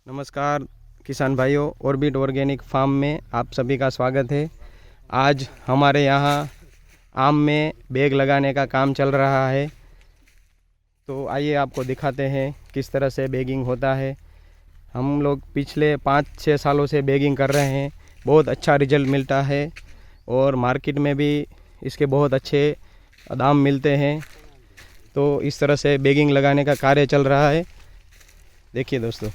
नमस्कार किसान भाइयों, ऑर्बिट ऑर्गेनिक फार्म में आप सभी का स्वागत है। आज हमारे यहाँ आम में बैग लगाने का काम चल रहा है, तो आइए आपको दिखाते हैं किस तरह से बैगिंग होता है। हम लोग पिछले 5-6 सालों से बैगिंग कर रहे हैं, बहुत अच्छा रिजल्ट मिलता है और मार्केट में भी इसके बहुत अच्छे दाम मिलते हैं। तो इस तरह से बैगिंग लगाने का कार्य चल रहा है। देखिए दोस्तों,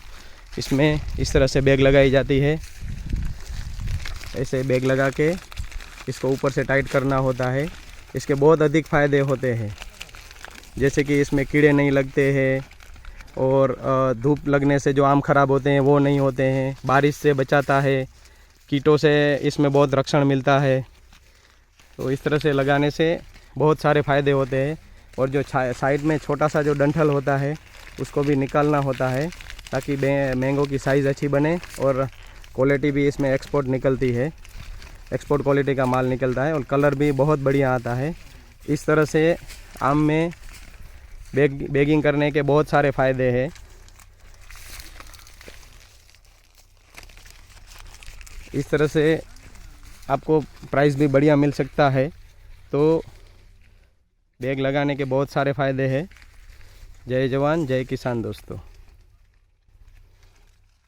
इसमें इस तरह से बैग लगाई जाती है। ऐसे बैग लगा के इसको ऊपर से टाइट करना होता है। इसके बहुत अधिक फ़ायदे होते हैं, जैसे कि इसमें कीड़े नहीं लगते हैं और धूप लगने से जो आम खराब होते हैं वो नहीं होते हैं। बारिश से बचाता है, कीटों से इसमें बहुत रक्षण मिलता है। तो इस तरह से लगाने से बहुत सारे फ़ायदे होते हैं। और जो साइड में छोटा सा जो डंठल होता है उसको भी निकालना होता है, ताकि मैंगो की साइज़ अच्छी बने और क्वालिटी भी इसमें एक्सपोर्ट निकलती है, एक्सपोर्ट क्वालिटी का माल निकलता है और कलर भी बहुत बढ़िया आता है। इस तरह से आम में बैगिंग करने के बहुत सारे फ़ायदे हैं। इस तरह से आपको प्राइस भी बढ़िया मिल सकता है। तो बैग लगाने के बहुत सारे फ़ायदे हैं। जय जवान जय किसान दोस्तों।